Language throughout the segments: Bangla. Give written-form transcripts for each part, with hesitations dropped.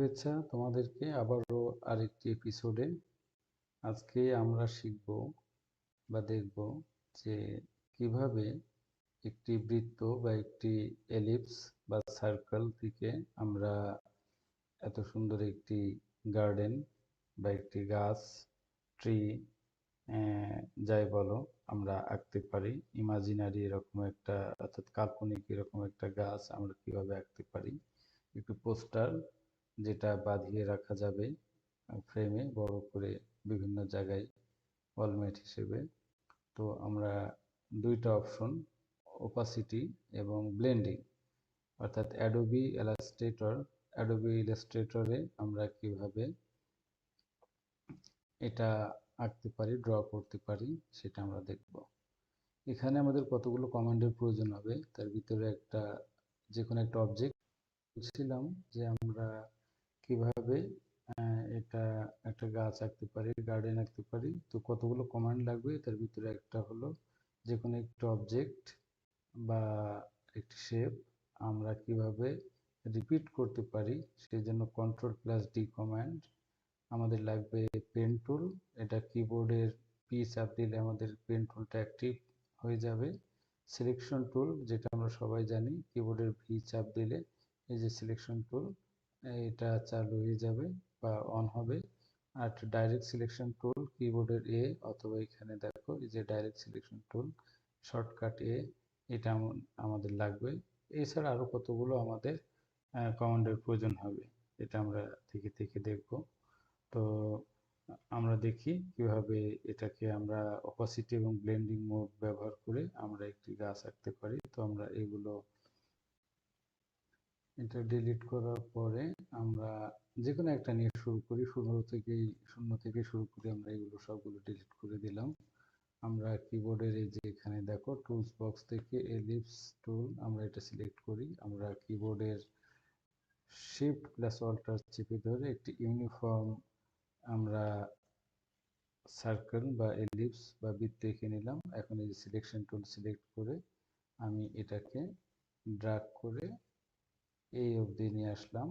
শুভেচ্ছা তোমাদেরকে আবারও আরেকটি এপিসোডে। আজকে আমরা শিখব বা দেখব যে কিভাবে একটি বৃত্ত বা একটি এলিপস বা সার্কেল থেকে আমরা এত সুন্দর একটি গার্ডেন বা একটি গাছ, ট্রি, যাই বলো, আমরা আঁকতে পারি। ইমাজিনারি এরকম একটা, অর্থাৎ কাল্পনিক এরকম একটা গাছ আমরা কিভাবে আঁকতে পারি। একটু পোস্টার যেটা বাঁধিয়ে রাখা যাবে ফ্রেমে বড় করে বিভিন্ন জায়গায় ওয়ালমেট হিসেবে। তো আমরা দুইটা অপশন, ওপাসিটি এবং ব্লেন্ডিং, অর্থাৎ অ্যাডোবি ইলাস্ট্রেটরে আমরা কিভাবে এটা আঁকতে পারি, ড্র করতে পারি, সেটা আমরা দেখব। এখানে আমাদের কতগুলো কমান্ডের প্রয়োজন হবে। তার ভিতরে যে কোনো একটা অবজেক্ট বলছিলাম যে আমরা কিভাবে এটা একটা গাছ আঁকতে পারি, গার্ডেন আঁকতে পারি। তো কতগুলো কমান্ড লাগবে, তার ভিতরে একটা হলো যে কোনো একটা অবজেক্ট বা একটি শেপ আমরা কিভাবে রিপিট করতে পারি, সেই জন্য Ctrl+D কমান্ড। আমাদের লাগবে পেন টুল, এটা কিবোর্ডের পি চাপ দিলে আমাদের পেন টুলটা অ্যাক্টিভ হয়ে যাবে। সিলেকশন টুল, যেটা আমরা সবাই জানি, কিবোর্ডের ভি চাপ দিলে এই যে সিলেকশন টুল, এটা চালু হয়ে যাবে বা অন হবে। আর ডাইরেক্ট সিলেকশন টুল, কিবোর্ডের এ, অথবা এখানে দেখো এই যে ডাইরেক্ট সিলেকশন টুল, শর্টকাট এ, এটা আমাদের লাগবে। এছাড়া আরো কতগুলো আমাদের কমান্ডের প্রয়োজন হবে, এটা আমরা থেকে থেকে দেখব। তো আমরা দেখি কিভাবে এটাকে আমরা অপাসিটি এবং ব্লেন্ডিং মোড ব্যবহার করে আমরা একটি গাছ আঁকতে পারি। তো আমরা এটা ডিলিট করার পরে আমরা যে কোনো একটা নিয়ে শুরু করি। শূন্য থেকে শুরু করে আমরা এগুলো সবগুলো ডিলিট করে দিলাম। আমরা কিবোর্ডের এই যে এখানে দেখো টুলস বক্স থেকে এলিপস টুল, আমরা এটা সিলেক্ট করি। আমরা কিবোর্ডের শিফট প্লাস অল্টার চেপে ধরে একটি ইউনিফর্ম আমরা সার্কেল বা এলিপস বা বৃত্ত এঁকে নিলাম। এখন এই যে সিলেকশন টুল সিলেক্ট করে আমি এটাকে ড্র্যাগ করে এই অবধি নিয়ে আসলাম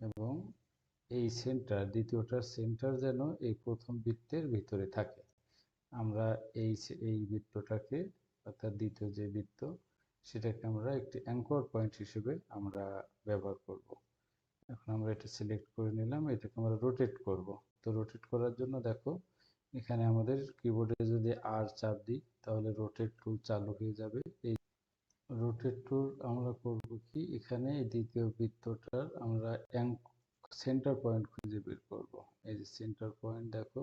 এবং এই সেন্টার, দ্বিতীয়টার সেন্টার যেন এই প্রথম বৃত্তের ভিতরে থাকে। আমরা এই বৃত্তটাকে, অর্থাৎ দ্বিতীয় যে বৃত্ত, সেটাকে আমরা একটি অ্যাঙ্কর পয়েন্ট হিসেবে আমরা ব্যবহার করব। এখন আমরা এটা সিলেক্ট করে নিলাম, এটাকে আমরা রোটেট করব। তো রোটেট করার জন্য দেখো এখানে আমাদের কিবোর্ডে যদি আর চাপ দিই তাহলে রোটেট টুল চালু হয়ে যাবে। এই রোটেট টুল আমরা করব কি, এখানে এই দ্বিতীয় বৃত্তটার আমরা সেন্টার পয়েন্ট খুঁজে বের করব। এই যে সেন্টার পয়েন্ট দেখো,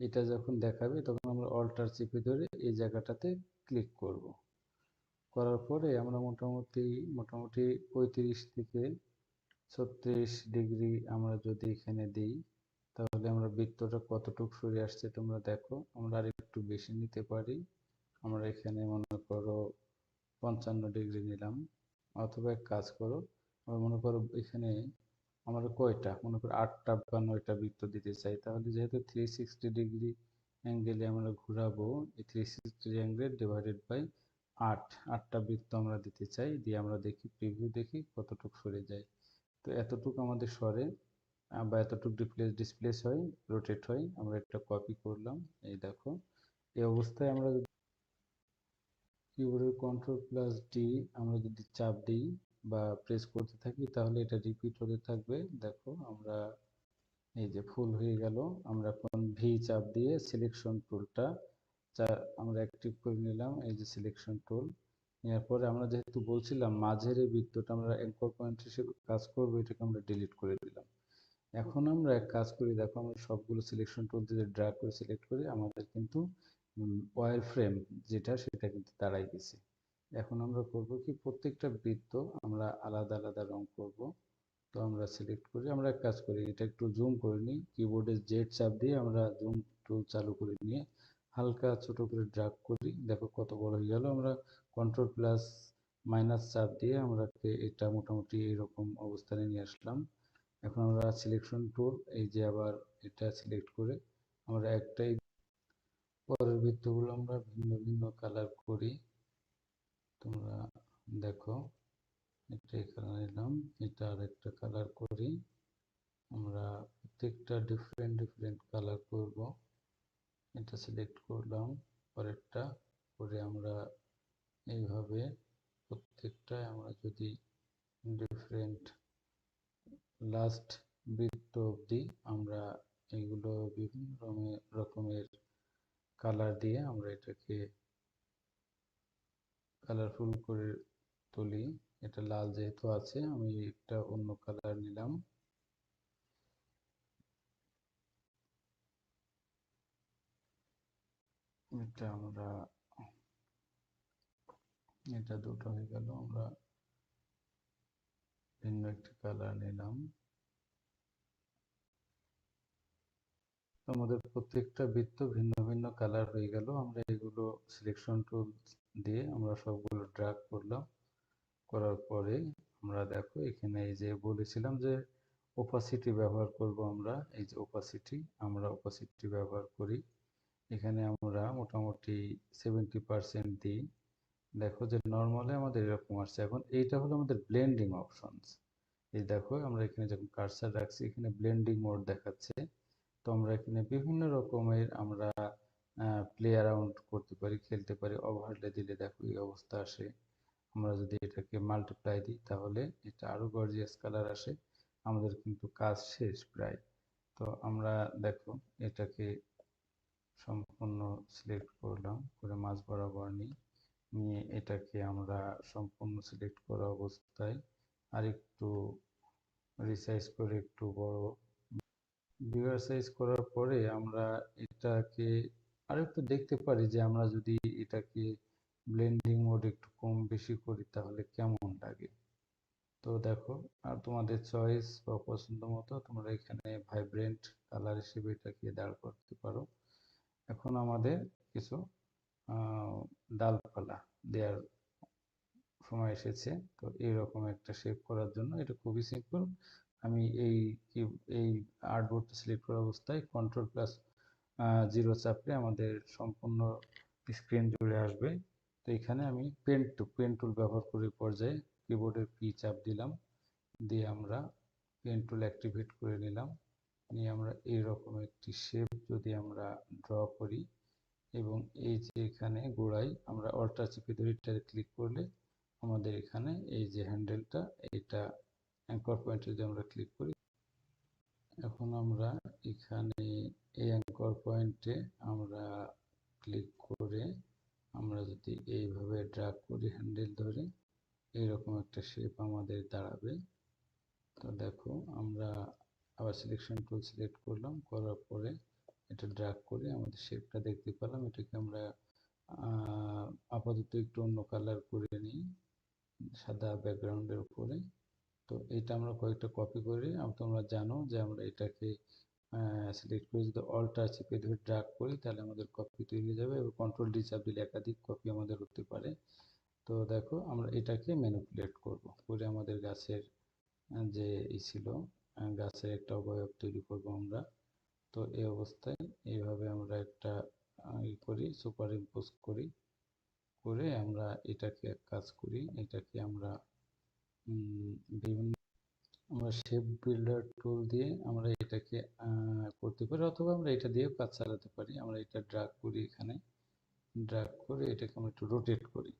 এটা যখন দেখাবে তখন আমরা অল্টার চেপে ধরে এই জায়গাটাতে ক্লিক করব। করার পরে আমরা মোটামুটি 35 থেকে 36 ডিগ্রি আমরা যদি এখানে দিই তাহলে আমরা বৃত্তটা কতটুকু সরে আসছে তোমরা দেখো। আমরা আর একটু বেশি নিতে পারি। আমরা এখানে মনে করো 55 ডিগ্রি নিলাম, অথবা এক কাজ করো, মনে করো এখানে আমরা কয়টা, মনে করো 8টা বা 9টা বৃত্ত দিতে চাই, তাহলে যেহেতু 360 ডিগ্রি অ্যাঙ্গেলে আমরা ঘোরাবো, এই 360 অ্যাঙ্গেল ডিভাইডেড বাই 8টা বৃত্ত আমরা দিতে চাই। দিয়ে আমরা দেখি, প্রিভিউ দেখি কতটুকু সরে যায়। তো এতটুকু আমাদের সরে বা এতটুকু ডিসপ্লেস হয়, রোটেট হয়। আমরা একটা কপি করলাম, এই দেখো এই অবস্থায় আমরা কিবোর্ডের Ctrl+D আমরা যদি চাপ দিই বা প্রেস করতে থাকি তাহলে এটা রিপিট হতে থাকবে। দেখো আমরা এই যে ফুল হয়ে গেল। আমরা এখন ভি চাপ দিয়ে সিলেকশন টুলটা আমরা অ্যাক্টিভ করে নিলাম। এই যে সিলেকশন টুল নেওয়ার পরে আমরা যেহেতু বলছিলাম মাঝের এই বৃত্তটা আমরা অ্যাঙ্কর পয়েন্ট হিসেবে কাজ করবো, এটাকে আমরা ডিলিট করে দিলাম। এখন আমরা এক কাজ করি, দেখো আমরা সবগুলো সিলেকশন টুল দিয়ে ড্র্যাগ করে সিলেক্ট করি, আমাদের কিন্তু ওয়্যার ফ্রেম সেটা কিন্তু দাঁড়াই গেছে। এখন আমরা করব কি, প্রত্যেকটা বৃত্ত আমরা আলাদা আলাদা রং করব। তো আমরা সিলেক্ট করি, আমরা এক কাজ করি, এটা একটু জুম করে নিই, কিবোর্ডে জেড চাপ দিয়ে আমরা জুম টুল চালু করে নিয়ে হালকা ছোট করে ড্র্যাগ করি। দেখো কত বড় হয়ে গেল। আমরা Ctrl+- চাপ দিয়ে আমরা এটা মোটামুটি এরকম অবস্থানে নিয়ে আসলাম। এখন আমরা সিলেকশন টুল, এই যে আবার এটা সিলেক্ট করে আমরা একটাই, পরের বৃত্তগুলো আমরা ভিন্ন ভিন্ন কালার করি। তোমরা দেখো এটা কালার নিলাম, এটা আর একটা কালার করি। আমরা প্রত্যেকটা ডিফারেন্ট কালার করব। এটা সিলেক্ট করলাম, পরেরটা করে আমরা এইভাবে প্রত্যেকটায় আমরা যদি ডিফারেন্ট লাস্ট বৃত্ত অবধি আমরা এগুলো বিভিন্ন রকমের কালার দিয়ে আমরা এটাকে কালারফুল করে তুলি। এটা লাল যেহেতু আছে, আমি একটা অন্য কালার নিলাম। এটা দুটো হয়ে গেল, আমরা ভিন্ন একটি কালার নিলাম। আমাদের প্রত্যেকটা বৃত্ত ভিন্ন ভিন্ন কালার হয়ে গেল। আমরা এগুলো সিলেকশন টুল দিয়ে আমরা সবগুলো ড্র্যাগ করলাম। করার পরে আমরা দেখো এখানে এই যে বলেছিলাম যে ওপাসিটি ব্যবহার করব আমরা, এই যে ওপাসিটি, আমরা ওপাসিটি ব্যবহার করি। এখানে আমরা মোটামুটি 70% দিই। দেখো যে নর্মালে আমাদের এরকম আসছে। এখন এইটা হলো আমাদের ব্লেন্ডিং অপশনস। এই দেখো আমরা এখানে যখন কার্সার রাখছি এখানে ব্লেন্ডিং মোড দেখাচ্ছে। তো আমরা এখানে বিভিন্ন রকমের আমরা প্লে অ্যারাউন্ড করতে পারি, খেলতে পারি। ওভারলে দিলে দেখো এই অবস্থা আসে। আমরা যদি এটাকে মাল্টিপ্লাই দিই তাহলে এটা আরো গর্জিয়াস কালার আসে। আমাদের কিন্তু কাজ শেষ প্রায়। তো আমরা দেখো এটাকে সম্পূর্ণ সিলেক্ট করলাম, করে মাঝ বরাবর নিয়ে এটাকে আমরা সম্পূর্ণ সিলেক্ট করা অবস্থায় আরেকটু রিসাইজ করে একটু বড় বিগার সাইজ করার পরে আমরা এটাকে আরেকটু দেখতে পারি যে আমরা যদি এটাকে ব্লেন্ডিং মোড একটু কম বেশি করি তাহলে কেমন লাগে। তো দেখো, আর তোমাদের চয়েস বা পছন্দ মতো তোমরা এখানে ভাইব্রেন্ট কালার হিসেবে এটাকে দাঁড় করতে পারো। এখন আমাদের কিছু ডালপালা দেওয়ার সময় এসেছে। তো এইরকম একটা শেপ করার জন্য এটা খুবই সিম্পল। আমি এই আর্টবোর্ডটা সিলেক্ট করা অবস্থায় কন্ট্রোল+0 চাপলে আমাদের সম্পূর্ণ স্ক্রিন জুড়ে আসবে। তো এখানে আমি পেন টুল ব্যবহার করে পর্যায়ে কিবোর্ডের পি চাপ দিলাম, দিয়ে আমরা পেন টুল অ্যাক্টিভেট করে নিলাম। নিয়ে আমরা এইরকম একটি শেপ যদি আমরা ড্র করি এবং এই যে এখানে গোড়ায় আমরা অল্টার চেপে ধরে ক্লিক করলে আমাদের এখানে এই যে হ্যান্ডেলটা, এটা অ্যাঙ্কর পয়েন্টে যদি আমরা ক্লিক করি, এখন আমরা এখানে এই অ্যাঙ্কর পয়েন্টে আমরা ক্লিক করে আমরা যদি এইভাবে ড্র্যাগ করি হ্যান্ডেল ধরে, এইরকম একটা শেপ আমাদের দাঁড়াবে। তো দেখো আমরা আবার সিলেকশন টুল সিলেক্ট করলাম, করার পরে এটা ড্র্যাগ করে আমাদের শেপটা দেখতে পেলাম। এটাকে আমরা আপাতত একটু অন্য কালার করে নিই সাদা ব্যাকগ্রাউন্ডের উপরে। তো এটা আমরা কয়েকটা কপি করে, তোমরা জানো যে আমরা এটাকে সিলেক্ট করে যদি অল্টার চেপে ধরে ড্র্যাগ করি তাহলে আমাদের কপি তৈরি হয়ে যাবে এবং কন্ট্রোল+D চাপ দিলে একাধিক কপি আমাদের হতে পারে। তো দেখো আমরা এটাকে ম্যানিপুলেট করব, করে আমাদের গাছের যে ছিল গাছের একটা অবয়ব তৈরি করব আমরা। তো এই অবস্থায় এইভাবে আমরা একটা করি, সুপার ইম্পোজ করি, করে আমরা এটাকে এক কাজ করি, এটাকে আমরা বিভিন্ন আমরা শেপ বিল্ডার টুল দিয়ে আমরা এটাকে করতে পারি, অথবা আমরা এটা দিয়েও কাজ চালাতে পারি। আমরা এটা ড্র্যাগ করি, এখানে ড্র্যাগ করে এটাকে আমরা একটু রোটেট করি।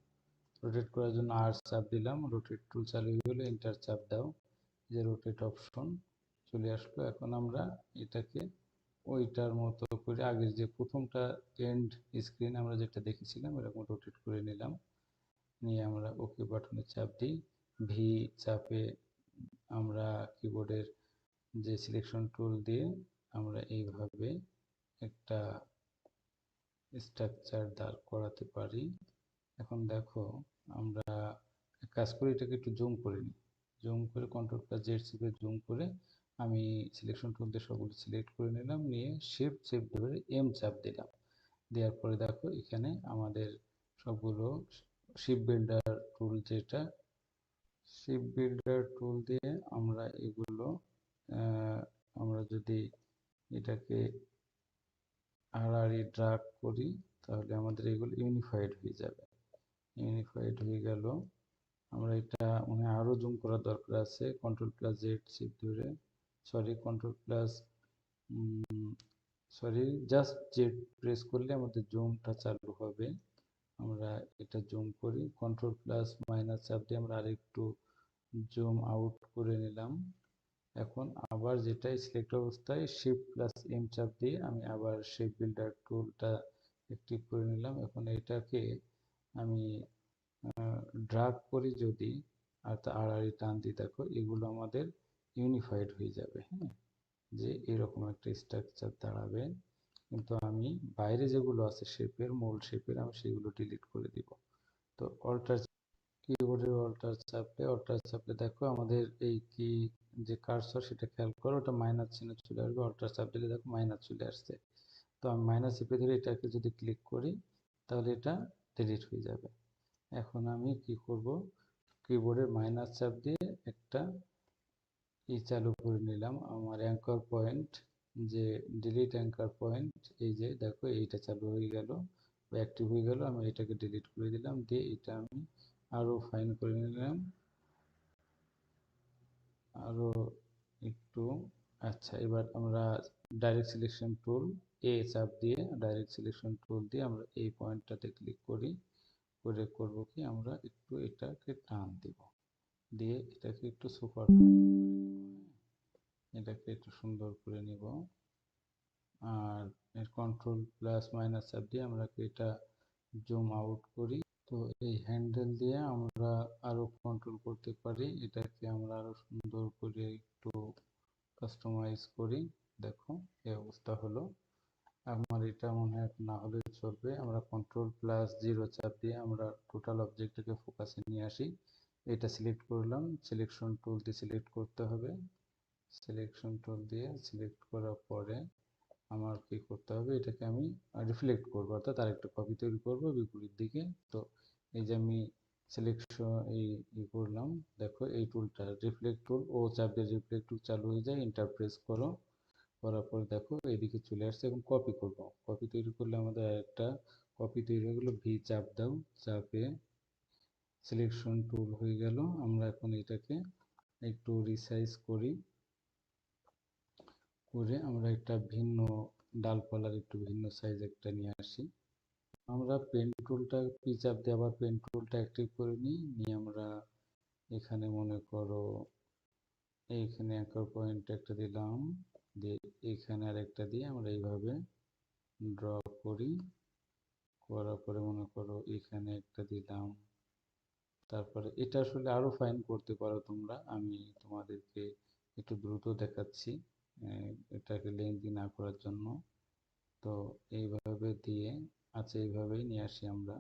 রোটেট করার জন্য আর চাপ দিলাম, রোটেট টুল চালু হয়ে গেলে এন্টার চাপ দাও, যে রোটেট অপশন চলে আসলো। এখন আমরা এটাকে ওইটার মতো করে আগের যে প্রথমটা এন্ড স্ক্রিন আমরা যেটা দেখেছিলাম এরকম রোটেট করে নিলাম। নিয়ে আমরা ওকে বাটনে চাপ দিই, ভি চাপে আমরা কিবোর্ডের যে সিলেকশন টুল দিয়ে আমরা এইভাবে একটা স্ট্রাকচার দাঁড় করাতে পারি। এখন দেখো আমরা কাজ করি, এটাকে একটু জুম করে নিই। জুম করে কন্ট্রোল+Z চেপে জুম করে আমি সিলেকশন টুল দিয়ে সবগুলো সিলেক্ট করে নিলাম, নিয়ে শিফট চেপ ধরে এম চাপ দিলাম। দেওয়ার পরে দেখো এখানে আমাদের সবগুলো শিপ বিল্ডার টুল, যেটা শিপ বিল্ডার টুল দিয়ে আমরা এগুলো আমরা যদি এটাকে আড়াআড়ি ড্র্যাগ করি তাহলে আমাদের এগুলো ইউনিফাইড হয়ে যাবে। ইউনিফাইড হয়ে গেল। আমরা এটা মনে হয় আরও জুম করার দরকার আছে, কন্ট্রোল+Z চেপ ধরে sorry control plus sorry just Z press করলে আমাদের জুমটা চালু হবে। আমরা এটা জুম করি, কন্ট্রোল প্লাস মাইনাস চাপ দিয়ে আমরা আরেকটু জুম আউট করে নিলাম। এখন আবার যেটাই সিলেক্ট অবস্থায় শিফট প্লাস এম চাপ দিয়ে আমি আবার শেপ বিল্ডার টুলটা অ্যাক্টিভ করে নিলাম। এখন এটাকে আমি ড্রাগ করি যদি, আর আড়াআড়ি টান দিই, দেখো এগুলো আমাদের ইউনিফাইড হয়ে যাবে। হ্যাঁ, যে এরকম একটা স্ট্রাকচার দাঁড়াবে। কিন্তু আমি বাইরে যেগুলো আছে শেপের, মূল শেপের, আমি সেগুলো ডিলিট করে দিব। তো অল্টার কিবোর্ডের অল্টার চাপলে দেখো আমাদের এই কি যে কার্সর সেটা খেয়াল করো, ওটা মাইনাস চিহ্ন চলে আসবে। অল্টার চাপ দিলে দেখো মাইনাস চলে আসছে। তো আমি মাইনাস চেপে ধরে এটাকে যদি ক্লিক করি তাহলে এটা ডিলিট হয়ে যাবে। এখন আমি কি করব, কিবোর্ডের মাইনাস চাপ দিয়ে একটা চালু করে নিলাম, আমার অ্যাঙ্কর পয়েন্ট, যে ডিলিট অ্যাঙ্কর পয়েন্ট, এই যে দেখো এইটা চালু হয়ে গেল বা অ্যাক্টিভ হয়ে গেল। আমি এটাকে ডিলিট করে দিলাম, দিয়ে এটা আমি আরো ফাইন করে নিলাম, আরো একটু। আচ্ছা, এবার আমরা ডাইরেক্ট সিলেকশন টুল চাপ দিয়ে ডাইরেক্ট সিলেকশন টুল দিয়ে আমরা এই পয়েন্টটাতে ক্লিক করি, করে করব কি আমরা একটু এটাকে টান দিব, দিয়ে এটাকে একটু সুপার ফাইন করে নেব। এটাকে একটু সুন্দর করে নিব। আর কন্ট্রোল প্লাস মাইনাস চাপ দিয়ে আমরা এটা জুম আউট করি। তো এই হ্যান্ডেল দিয়ে আমরা আরো কন্ট্রোল করতে পারি, এটাকে আমরা আরো সুন্দর করে একটু কাস্টমাইজ করি। দেখো এই অবস্থা হলো। আমার এটা মনে হয় না হলে চলবে। আমরা কন্ট্রোল প্লাস জিরো চাপ দিয়ে আমরা টোটাল অবজেক্টটাকে ফোকাসে নিয়ে আসি। এটা সিলেক্ট করলাম, সিলেকশন টুল দিয়ে সিলেক্ট করতে হবে। সিলেকশন টুল দিয়ে সিলেক্ট করার পরে আমার কি করতে হবে, এটাকে আমি রিফ্লেক্ট করবো, অর্থাৎ আরেকটা কপি তৈরি করবো বিপরীত দিকে। তো এই যে আমি সিলেকশন করলাম, দেখো এই টুলটা রিফ্লেক্ট টুল, ও চাপ দিয়ে রিফ্লেক্ট টুল চালু হয়ে যায়। এন্টার প্রেস করো, করার পর দেখো এইদিকে চলে আসছে। এখন কপি করব, কপি তৈরি করলে আমাদের একটা কপি তৈরি হয়ে গেলো। ভি চাপ দাও, চাপে সিলেকশন টুল হয়ে গেল। আমরা এখন এটাকে একটু রিসাইজ করি, করে আমরা একটা ভিন্ন ডালপালার একটু ভিন্ন সাইজ একটা নিয়ে আসি। আমরা পেন টুলটা পি চাপ দিয়ে আবার পেন টুলটা অ্যাক্টিভ করে নিয়ে আমরা এখানে মনে করো এইখানে অ্যাঙ্কর পয়েন্ট একটা দিলাম, দিয়ে এখানে আর একটা দিয়ে আমরা এইভাবে ড্র করি। করার পরে মনে করো এখানে একটা দিলাম। তারপরে এটা আসলে আরো ফাইন করতে পারো তোমরা, আমি তোমাদেরকে একটু দ্রুত দেখাচ্ছি এটাকে লেন্দি না করার জন্য। তো এইভাবে দিয়ে, আচ্ছা এইভাবেই নিয়ে আসি আমরা।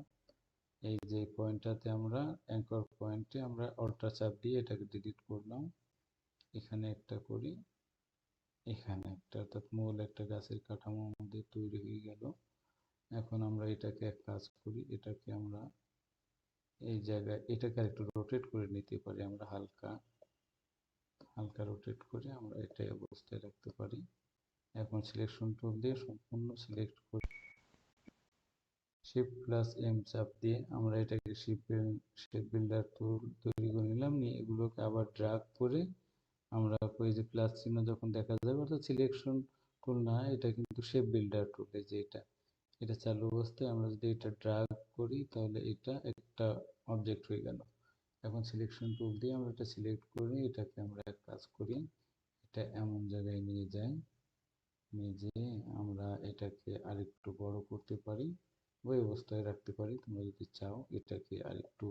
এই যে পয়েন্টটাতে আমরা অ্যাঙ্কর পয়েন্টে আমরা অল্টার চাপ দিয়ে এটাকে ডিলিট করলাম। এখানে একটা করি, এখানে একটা, অর্থাৎ মূল একটা গাছের কাঠামো আমাদের তৈরি হয়ে গেল। এখন আমরা এটাকে এক কাজ করি, এটাকে আমরা এই জায়গায় এটাকে একটু রোটেট করে নিতে পারি। আমরা হালকা হালকা রোটেট করে আমরা এটাই অবস্থায় রাখতে পারি। এখন সিলেকশন টুল দিয়ে সম্পূর্ণ সিলেক্ট করে শিফট প্লাস এম চাপ দিয়ে আমরা এটাকে শেপ বিল্ডার টুল তৈরি করে নিলাম। নিয়ে এগুলোকে আবার ড্রাগ করে আমরা ওই যে প্লাস চিহ্ন যখন দেখা যাবে, অর্থাৎ সিলেকশন টুল না, এটা কিন্তু শেপ বিল্ডার টুল। এই যে এটা চালু অবস্থায় আমরা যদি এটা ড্রাগ করি তাহলে এটা একটা অবজেক্ট হয়ে গেল। এখন সিলেকশন টুল দিয়ে আমরা এটা সিলেক্ট করি, এটাকে আমরা এক কাজ করি, এটা এমন জায়গায় নিয়ে যাই, নিয়ে যেয়ে আমরা এটাকে আরেকটু বড় করতে পারি, ওই অবস্থায় রাখতে পারি। তোমরা যদি চাও এটাকে আরেকটু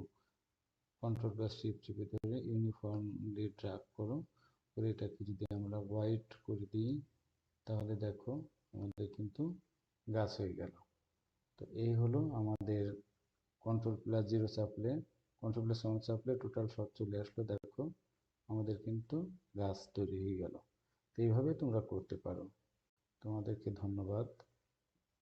কন্ট্রোল প্লাস শিফট চেপে ধরে ইউনিফর্মলি ড্রাগ করো, করে এটাকে যদি আমরা হোয়াইট করে দিই তাহলে দেখো আমাদের কিন্তু গাছ হয়ে গেল। তো এই হলো আমাদের কন্ট্রোল প্লাস জিরো চাপলে, কন্ট্রোল প্লাস ওয়ান চাপলে টোটাল সব চলে আসলো। দেখো আমাদের কিন্তু গাছ তৈরি হয়ে গেল। তো এইভাবে তোমরা করতে পারো। তোমাদেরকে ধন্যবাদ।